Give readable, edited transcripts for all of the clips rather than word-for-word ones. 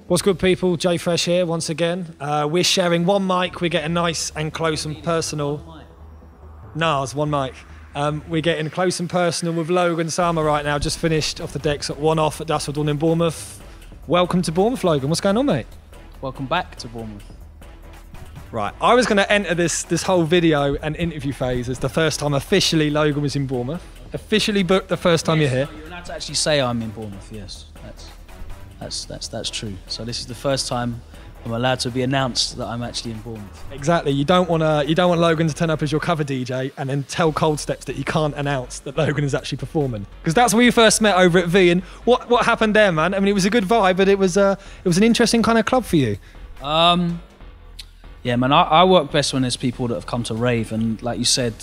What's good, people? Jay Fresh here once again. We're sharing one mic. We're getting nice and close and personal. Nars, one mic. We're getting close and personal with Logan Sama right now. Just finished off the decks at one off at Dusk in Bournemouth. Welcome to Bournemouth, Logan. What's going on, mate? Welcome back to Bournemouth. Right, I was going to enter this whole video and interview phase as the first time officially Logan was in Bournemouth. Officially booked the first time you're here. You're allowed to actually say I'm in Bournemouth. Yes, that's true. So this is the first time I'm allowed to be announced that I'm actually in Bournemouth. Exactly. You don't want Logan to turn up as your cover DJ and then tell Cold Steps that you can't announce that Logan is actually performing. Because that's where you first met over at V. And what happened there, man? I mean, it was a good vibe, but it was an interesting kind of club for you. Yeah, man. I work best when there's people that have come to rave, and like you said,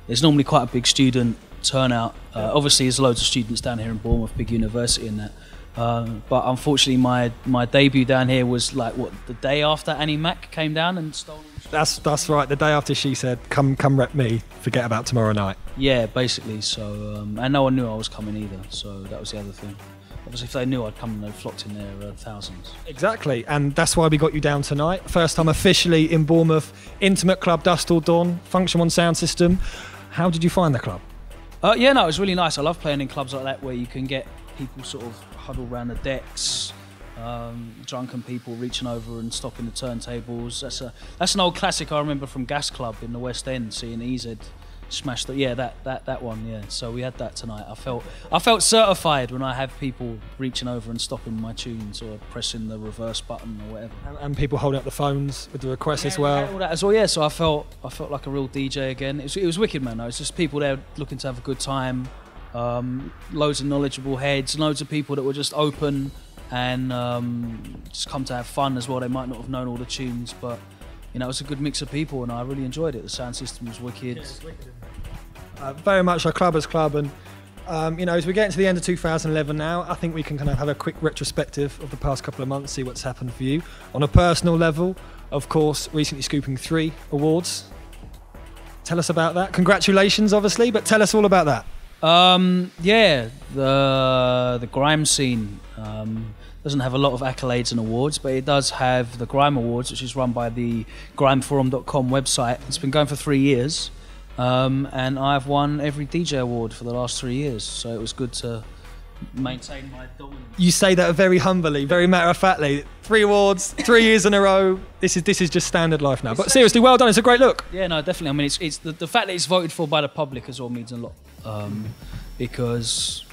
there's normally quite a big student turnout. Obviously, there's loads of students down here in Bournemouth, big university and that. But unfortunately, my debut down here was like the day after Annie Mac came down and stole. That's right. The day after she said, "Come rep me. Forget about tomorrow night." Yeah, basically. So and no one knew I was coming either. So that was the other thing. Obviously, if they knew I'd come, they'd flocked in their thousands. Exactly, and that's why we got you down tonight. First time officially in Bournemouth. Intimate club, dusk till dawn. Function One sound system. How did you find the club? Yeah, no, it was really nice. I love playing in clubs like that where you can get people sort of huddled around the decks, drunken people reaching over and stopping the turntables. That's an old classic I remember from Gas Club in the West End, seeing EZ smash that one. Yeah, so we had that tonight. I felt certified when I have people reaching over and stopping my tunes or pressing the reverse button or whatever. And people holding up the phones with the requests as well. Yeah, all that as well. Yeah, so I felt like a real DJ again. It was wicked, man. It was just people there looking to have a good time. Loads of knowledgeable heads, loads of people that were just open and just come to have fun as well. They might not have known all the tunes, but you know, it was a good mix of people and I really enjoyed it. The sound system was wicked. Yeah, it's wicked. Very much a clubber's club, and you know, as we get into the end of 2011 now, I think we can kind of have a quick retrospective of the past couple of months, see what's happened for you. On a personal level, of course, recently scooping 3 awards. Tell us about that. Congratulations, obviously, but tell us all about that. Yeah, the grime scene doesn't have a lot of accolades and awards, but it does have the Grime Awards, which is run by the grimeforum.com website. It's been going for 3 years, and I've won every DJ award for the last 3 years, so it was good to maintain my dominance. You say that very humbly, very matter-of-factly. 3 awards, 3 years in a row. This is just standard life now. But seriously, well done. It's a great look. Yeah, no, definitely. I mean, it's the fact that it's voted for by the public as well means a lot, because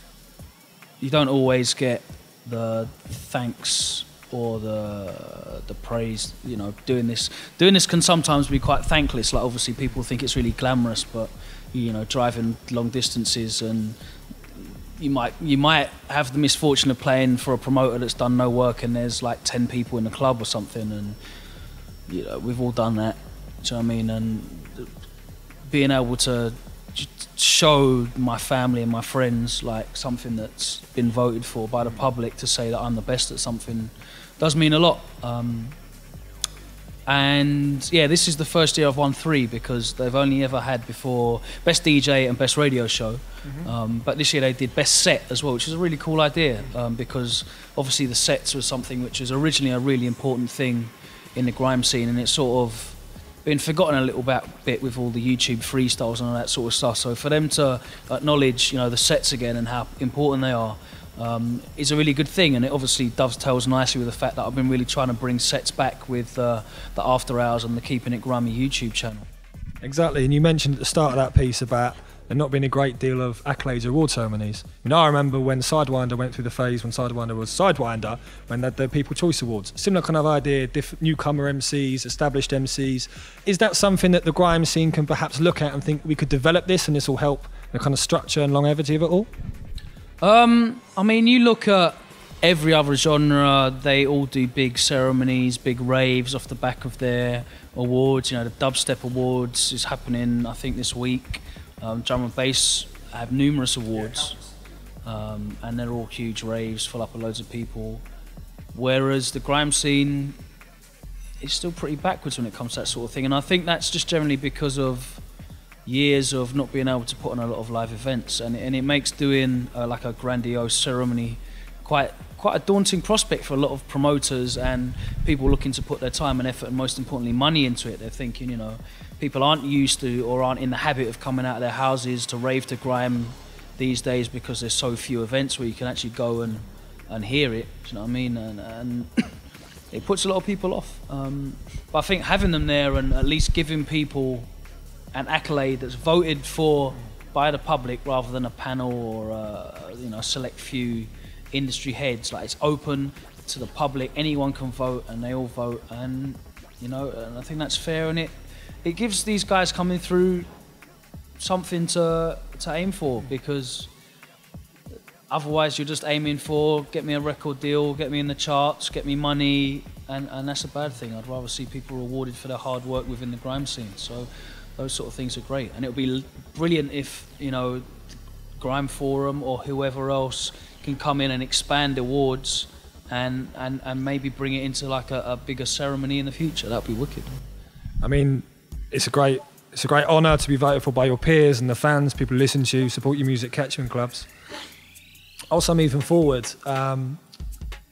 you don't always get the thanks or the praise. You know, doing this can sometimes be quite thankless. Like, obviously people think it's really glamorous, but you know, driving long distances and you might have the misfortune of playing for a promoter that's done no work and there's like 10 people in the club or something, and you know, we've all done that. Do you know what I mean? And being able to show my family and my friends like something that's been voted for by the public, to say that I'm the best at something, does mean a lot. And yeah, this is the first year I've won 3, because they've only ever had before Best DJ and Best Radio Show. But this year they did Best Set as well, which is a really cool idea, because obviously the sets was something which was originally a really important thing in the grime scene, and it's sort of been forgotten a little bit with all the YouTube freestyles and all that sort of stuff. So for them to acknowledge, you know, the sets again and how important they are, is a really good thing, and it obviously dovetails nicely with the fact that I've been really trying to bring sets back with the After Hours and the Keeping It Grimy YouTube channel. Exactly, and you mentioned at the start of that piece about there not being a great deal of accolades or award ceremonies. You know, I remember when Sidewinder went through the phase when Sidewinder was Sidewinder, when they had the People Choice Awards. Similar kind of idea, newcomer MCs, established MCs. Is that something that the grime scene can perhaps look at and think we could develop this and this will help the kind of structure and longevity of it all? I mean, you look at every other genre, they all do big ceremonies, big raves off the back of their awards. You know, the Dubstep Awards is happening, I think, this week. Drum and Bass have numerous awards, and they're all huge raves, full up with loads of people. Whereas the grime scene is still pretty backwards when it comes to that sort of thing. And I think that's just generally because of years of not being able to put on a lot of live events, and it makes doing like a grandiose ceremony quite a daunting prospect for a lot of promoters and people looking to put their time and effort and most importantly money into it. They're thinking, you know, people aren't used to or aren't in the habit of coming out of their houses to rave to grime these days because there's so few events where you can actually go and hear it, do you know what I mean? And it puts a lot of people off. But I think having them there and at least giving people an accolade that's voted for by the public rather than a panel or you know, a select few industry heads, like it's open to the public, anyone can vote and they all vote, and you know, and I think that's fair, and it gives these guys coming through something to aim for, because otherwise you're just aiming for get me a record deal, get me in the charts, get me money, and that's a bad thing. I'd rather see people rewarded for their hard work within the grime scene. So those sort of things are great, and it would be brilliant if, you know, Grime Forum or whoever else can come in and expand awards and maybe bring it into like a bigger ceremony in the future. That'd be wicked. I mean, it's a great honour to be voted for by your peers and the fans, people who listen to you, support your music, catch you in clubs. Also, moving forward,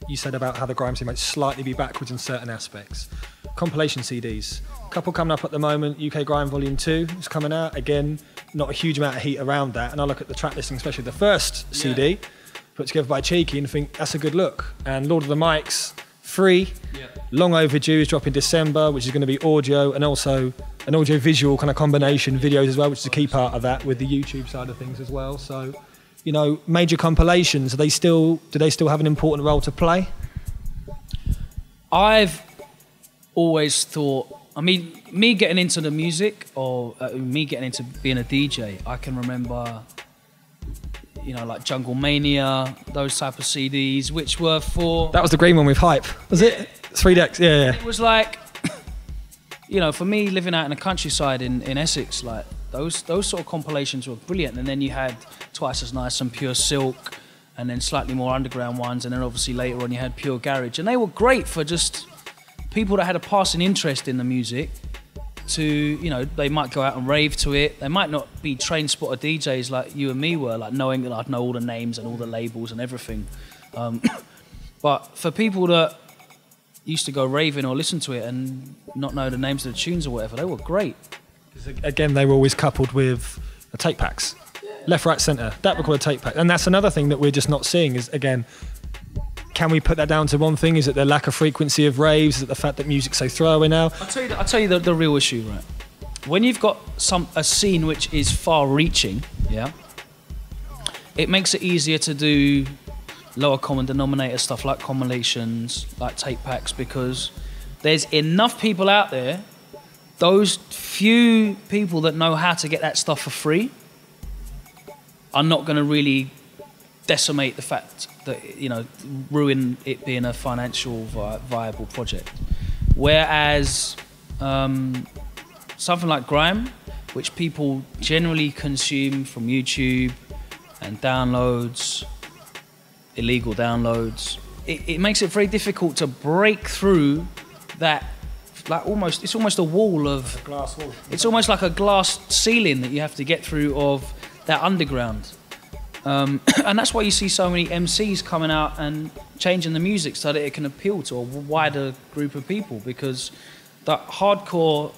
you said about how the grime scene might slightly be backwards in certain aspects. Compilation CDs, a couple coming up at the moment. UK Grime Volume 2 is coming out. Again, not a huge amount of heat around that. And I look at the track listing, especially the first CD, put together by Cheeky, and think that's a good look. And Lord of the Mics, free, long overdue, is dropping December, which is going to be audio and also an audio-visual kind of combination, videos as well, which is a key part of that with the YouTube side of things as well. So, you know, major compilations, do they still have an important role to play? I've always thought, I mean, me getting into the music, or me getting into being a DJ, I can remember, you know, like Jungle Mania, those type of CDs, which were for... That was the green one with Hype, was it? 3 decks, yeah. It was like, you know, for me living out in the countryside in Essex, like those sort of compilations were brilliant. And then you had Twice as Nice and Pure Silk, and then slightly more underground ones, and then obviously later on you had Pure Garage, and they were great for just people that had a passing interest in the music to, you know, they might go out and rave to it. They might not be trained spotter DJs like you and me were, like knowing that I'd know all the names and all the labels and everything. But for people that used to go raving or listen to it and not know the names of the tunes or whatever, they were great. Again, they were always coupled with the tape packs. Left, right, centre. That we call a tape pack. And that's another thing that we're just not seeing is, again, can we put that down to one thing? Is it the lack of frequency of raves? Is it the fact that music's so throwaway now? I'll tell you the real issue, right? When you've got a scene which is far-reaching, yeah, it makes it easier to do lower common denominator stuff like compilations, like tape packs, because there's enough people out there. Those few people that know how to get that stuff for free are not going to really decimate the fact that, you know, ruin it being a financial viable project. Whereas something like grime, which people generally consume from YouTube and downloads, illegal downloads, it makes it very difficult to break through that. Like it's almost a wall of a glass wall. It's almost like a glass ceiling that you have to get through of that underground. And that's why you see so many MCs coming out and changing the music so that it can appeal to a wider group of people, because that hardcore,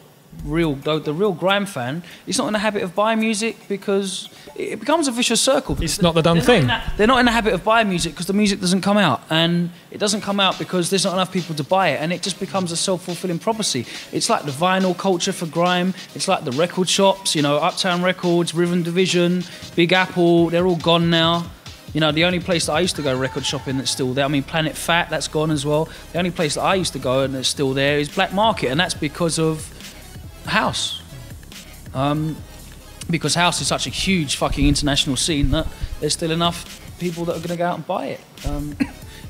the real grime fan is not in the habit of buying music, because it becomes a vicious circle. It's not the done thing. They're not in the habit of buying music because the music doesn't come out, and it doesn't come out because there's not enough people to buy it, and it just becomes a self-fulfilling prophecy. It's like the vinyl culture for grime. It's like the record shops, you know, Uptown Records, Rhythm Division, Big Apple, they're all gone now. You know, the only place that I used to go record shopping that's still there, I mean, Planet Fat, that's gone as well. The only place that I used to go and that's still there is Black Market, and that's because of house. Because house is such a huge fucking international scene that there's still enough people that are going to go out and buy it.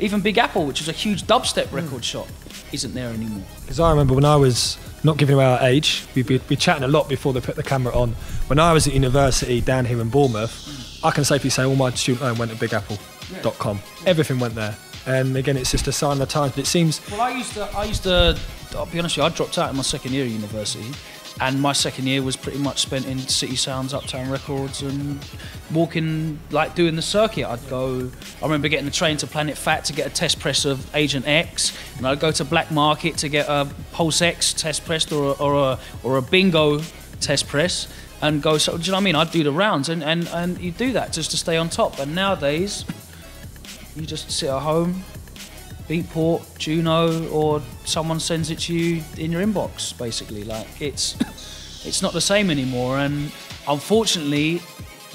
Even Big Apple, which is a huge dubstep record shop, isn't there anymore. Because I remember when I was, not giving away our age, we'd be chatting a lot before they put the camera on. When I was at university down here in Bournemouth, I can safely say all my student loan went to bigapple.com. Everything went there. And again, it's just a sign of the times. But it seems... Well, I used to, I'll be honest with you, I dropped out in my second year of university, And my second year was pretty much spent in City Sounds, Uptown Records, and walking, like doing the circuit. I remember getting the train to Planet Fat to get a test press of Agent X, and I'd go to Black Market to get a Pulse X test press or a Bingo test press, and go. So, do you know what I mean? I'd do the rounds, and you do that just to stay on top. And nowadays, you just sit at home, Beatport, Juno, or someone sends it to you in your inbox, basically. Like, it's not the same anymore, and unfortunately,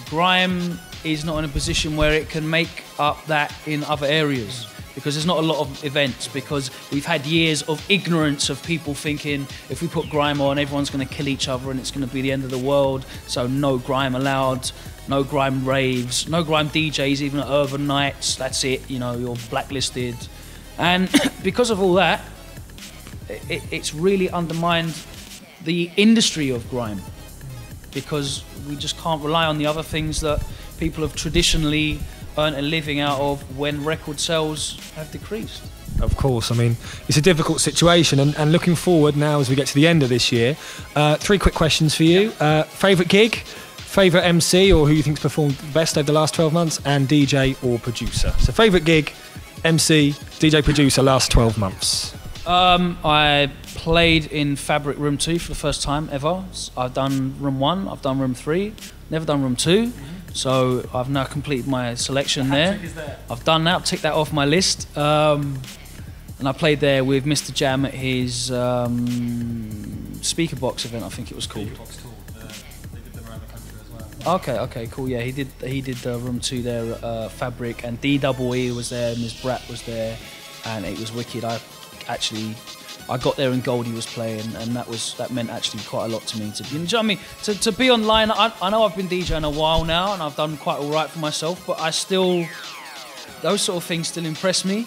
grime is not in a position where it can make up that in other areas, because there's not a lot of events, because we've had years of ignorance of people thinking if we put grime on, everyone's going to kill each other and it's going to be the end of the world, so no grime allowed. No grime raves, no grime DJs, even at urban nights. That's it, you know, you're blacklisted. And because of all that, it's really undermined the industry of grime, because we just can't rely on the other things that people have traditionally earned a living out of when record sales have decreased. Of course, I mean, it's a difficult situation, and looking forward now as we get to the end of this year, 3 quick questions for you. Favourite gig, favourite MC, or who you think's performed best over the last 12 months, and DJ or producer. So favourite gig, MC, DJ, producer, last 12 months. I played in Fabric Room 2 for the first time ever. I've done Room 1, I've done Room 3, never done Room 2. So I've now completed my selection there. I've done that, I've ticked that off my list. And I played there with Mr. Jam at his Speaker Box event, I think it was called. Okay, cool. Yeah, he did Room 2 there at Fabric, and DEE was there, Ms. Brat was there, and it was wicked. I got there and Goldie was playing, and that meant actually quite a lot to me. You know what I mean? To be online, I know I've been DJing a while now, and I've done quite all right for myself, but those sort of things still impress me.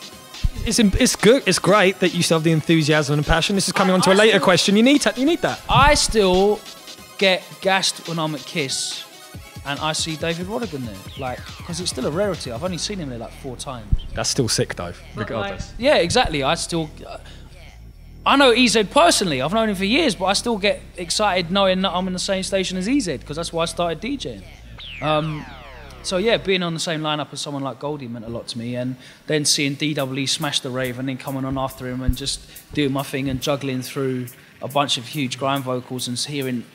It's good. It's great that you still have the enthusiasm and passion. This is coming on to a later question. You need that. I still get gassed when I'm at Kiss and I see David Rodigan there, like, because it's still a rarity. I've only seen him there like 4 times. That's still sick though, regardless. Like, yeah, exactly. I know EZ personally. I've known him for years, but I still get excited knowing that I'm in the same station as EZ, because that's why I started DJing. So yeah, being on the same lineup as someone like Goldie meant a lot to me, and then seeing DWE smash the rave and then coming on after him and just doing my thing and juggling through a bunch of huge grime vocals and hearing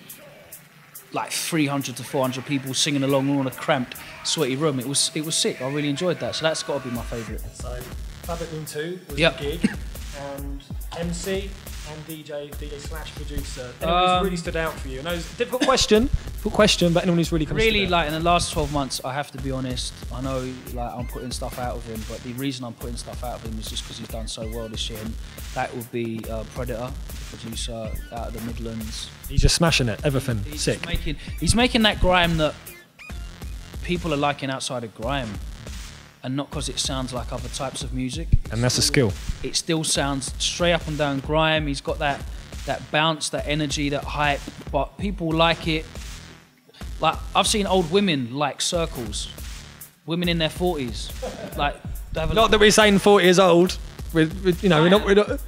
like 300 to 400 people singing along all in a cramped, sweaty room. It was sick. I really enjoyed that. So that's got to be my favourite. So Fabric Room 2 was the gig, and MC and DJ/producer. Anyone who's really stood out for you? I know it's a difficult question, but anyone who's really come really, like, in the last 12 months, I have to be honest, I know, like, I'm putting stuff out of him, but the reason I'm putting stuff out of him is just because he's done so well this year, and that would be Predator, the producer out of the Midlands. He's just smashing it, everything, sick. He's making that grime that people are liking outside of grime, and not because it sounds like other types of music. And that's a skill. It still sounds straight up and down grime. He's got that bounce, that energy, that hype, but people like it. Like, I've seen old women like Circles, women in their 40s. Like, not that we're saying 40 is old. We're not.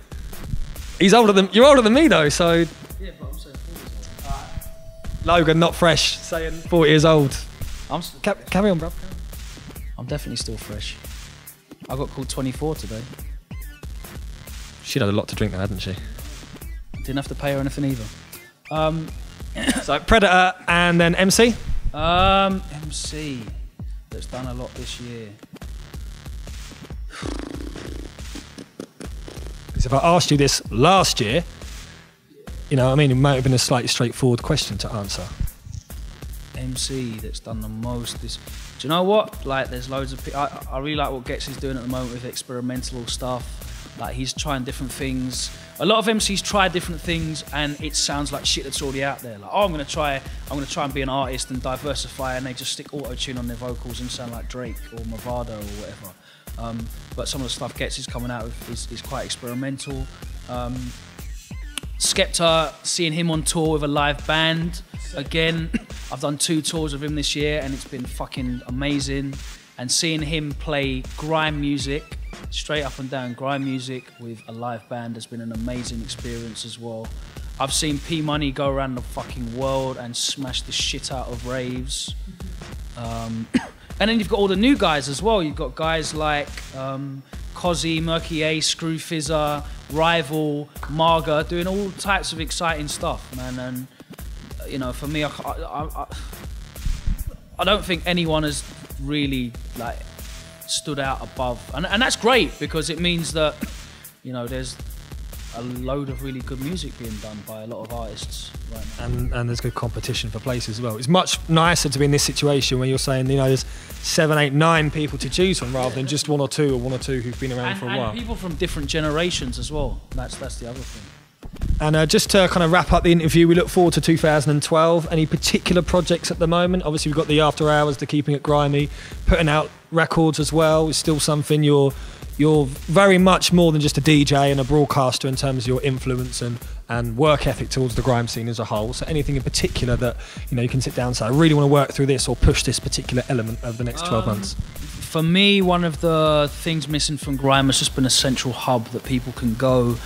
He's older than you're older than me though, so. Yeah, but I'm saying 40 is old. Logan, not fresh, saying 40 years old. Carry on, bro. I'm definitely still fresh. I got called 24 today. She'd had a lot to drink then, hadn't she? Didn't have to pay her anything either. So Predator and then MC? MC that's done a lot this year. Because if I asked you this last year, you know what I mean, it might have been a slightly straightforward question to answer. MC that's done the most this. Do you know what? Like, there's loads of people. I really like what Getz is doing at the moment with experimental stuff. Like, he's trying different things. A lot of MCs try different things, and it sounds like shit that's already out there. Like, oh, I'm gonna try and be an artist and diversify, and they just stick auto-tune on their vocals and sound like Drake or Movado or whatever. But some of the stuff Getz is coming out with is quite experimental. Skepta, seeing him on tour with a live band. Again, I've done 2 tours of him this year and it's been fucking amazing. And seeing him play grime music, straight up and down grime music with a live band has been an amazing experience as well. I've seen P Money go around the fucking world and smash the shit out of raves. And then you've got all the new guys as well. You've got guys like Cozzy, Murky A, Screw Fizzer, Rival, Marga, doing all types of exciting stuff, man. And you know, for me, I don't think anyone has really like stood out above, and that's great because it means that, you know, there's a load of really good music being done by a lot of artists right now. And there's good competition for places as well. It's much nicer to be in this situation where you're saying, you know, there's 7, 8, 9 people to choose from rather than just one or two who've been around for a while. And people from different generations as well. That's the other thing. And just to kind of wrap up the interview, we look forward to 2012. Any particular projects at the moment? Obviously, we've got the After Hours, the Keeping It Grimy, putting out records as well. It's still something you're very much more than just a DJ and a broadcaster in terms of your influence and work ethic towards the grime scene as a whole. So anything in particular that, you know, you can sit down and say, I really want to work through this or push this particular element over the next 12 months? For me, one of the things missing from grime has just been a central hub that people can go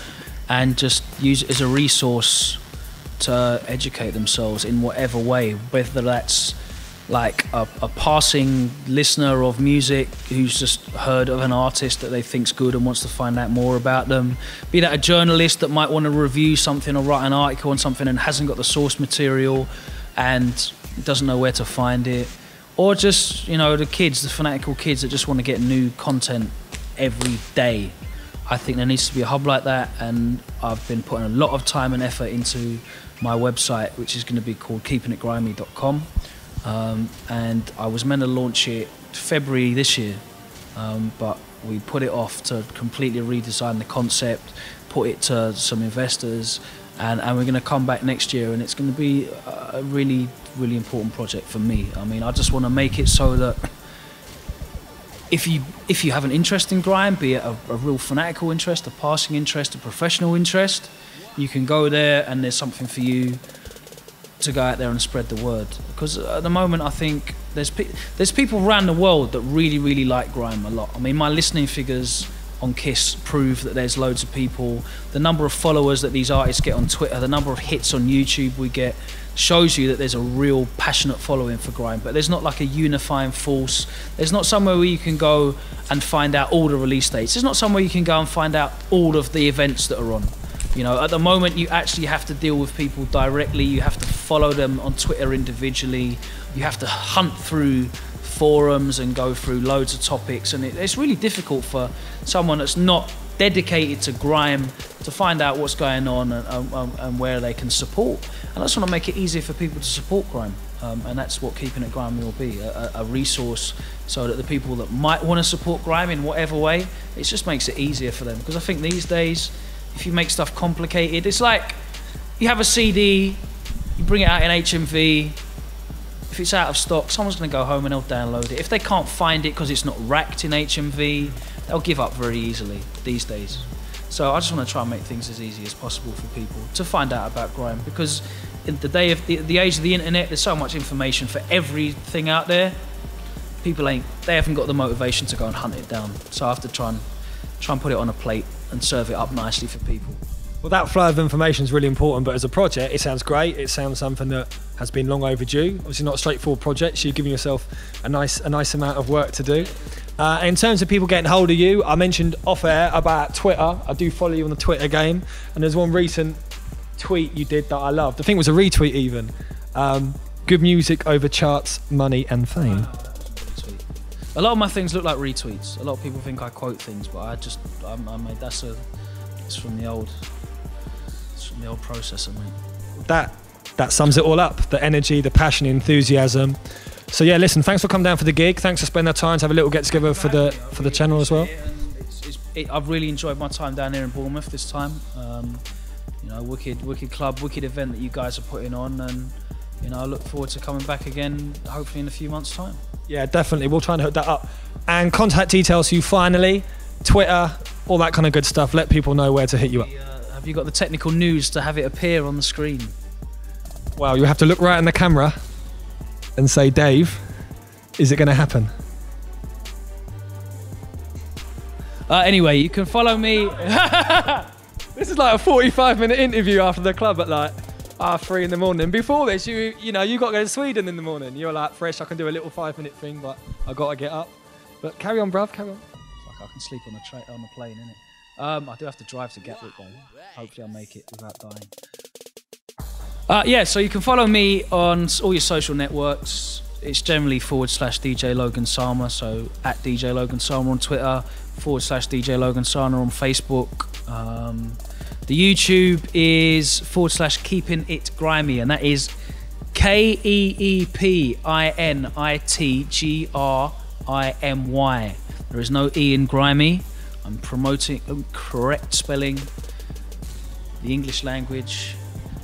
and just use it as a resource to educate themselves in whatever way, whether that's like a passing listener of music who's just heard of an artist that they think's good and wants to find out more about them, be that a journalist that might want to review something or write an article on something and hasn't got the source material and doesn't know where to find it, or just, you know, the fanatical kids that just want to get new content every day. I think there needs to be a hub like that, and I've been putting a lot of time and effort into my website, which is going to be called keepingitgrimy.com. And I was meant to launch it February this year, but we put it off to completely redesign the concept, put it to some investors, and we're going to come back next year, and it's going to be a really, really important project for me. I mean, I just want to make it so that if you have an interest in grime, be it a real fanatical interest, a passing interest, a professional interest, you can go there and there's something for you to go out there and spread the word. Because at the moment, I think there's people around the world that really, really like grime a lot. I mean, my listening figures on Kiss prove that there's loads of people. The number of followers that these artists get on Twitter, the number of hits on YouTube we get, shows you that there's a real passionate following for grime. But there's not like a unifying force. There's not somewhere where you can go and find out all the release dates. There's not somewhere you can go and find out all of the events that are on. You know, at the moment, you actually have to deal with people directly. You have to follow them on Twitter individually. You have to hunt through forums and go through loads of topics. And it's really difficult for someone that's not dedicated to grime to find out what's going on and where they can support. And I just want to make it easier for people to support grime. And that's what Keeping It Grimy will be, a resource so that the people that might want to support grime in whatever way, it just makes it easier for them. Because I think these days, if you make stuff complicated, it's like you have a CD, you bring it out in HMV, if it's out of stock, someone's going to go home and they'll download it. If they can't find it because it's not racked in HMV, they'll give up very easily these days. So I just want to try and make things as easy as possible for people to find out about grime, because in the day of the age of the internet, there's so much information for everything out there. People they haven't got the motivation to go and hunt it down. So I have to try and put it on a plate and serve it up nicely for people. Well, that flow of information is really important, but as a project, it sounds great. It sounds something that has been long overdue. Obviously not a straightforward project, so you're giving yourself a nice amount of work to do. In terms of people getting hold of you, I mentioned off air about Twitter. I do follow you on the Twitter game, and there's one recent tweet you did that I loved. I think it was a retweet even. Good music over charts, money and fame. A lot of my things look like retweets. A lot of people think I quote things, but I made it's from the old processor, mate. That sums it all up. The energy, the passion, the enthusiasm. So yeah, listen, thanks for coming down for the gig. Thanks for spending that time to have a little get together for the channel as well. I've really enjoyed my time down here in Bournemouth this time. You know, wicked club, wicked event that you guys are putting on, and you know, I look forward to coming back again, hopefully in a few months' time. Yeah, definitely. We'll try and hook that up. And contact details for you finally, Twitter, all that kind of good stuff. Let people know where to hit you up. Have you got the technical news to have it appear on the screen? Well, you have to look right in the camera and say, Dave, is it going to happen? Anyway, you can follow me. This is like a 45-minute interview after the club at like 3 in the morning. Before this, you got to go to Sweden in the morning. You're like, fresh, I can do a little 5-minute thing, but I got to get up. But carry on, bruv, carry on. Fuck, I can sleep on a plane, innit? I do have to drive to Gatwick though. Hopefully I'll make it without dying. Yeah, so you can follow me on all your social networks. It's generally /DJ Logan Sama, so at DJ Logan Sama on Twitter, /DJ Logan Sama on Facebook. The YouTube is /Keeping It Grimy, and that is KEEPINITGRIMY. There is no E in grimy. I'm promoting correct spelling, the English language,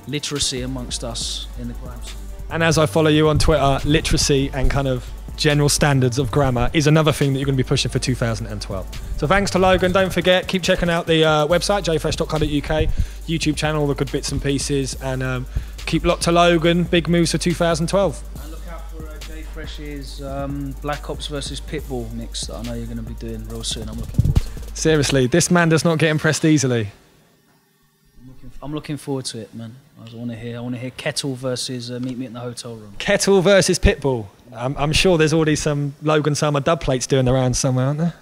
literacy amongst us in the grime scene. And as I follow you on Twitter, literacy and kind of general standards of grammar is another thing that you're going to be pushing for 2012. So thanks to Logan. Don't forget, keep checking out the website, jfresh.co.uk, YouTube channel, all the good bits and pieces, and keep locked to Logan. Big moves for 2012. And look out for Fresh's Black Ops versus Pitbull mix that I know you're going to be doing real soon. I'm looking forward to it. Seriously, this man does not get impressed easily. I'm looking forward to it, man. I want to hear Kettle versus Meet Me in the Hotel Room. Kettle versus Pitbull. I'm sure there's already some Logan Sama dub plates doing around somewhere, aren't there?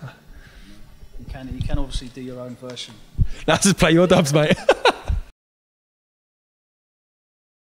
You can obviously do your own version. Let's just play your dubs, mate.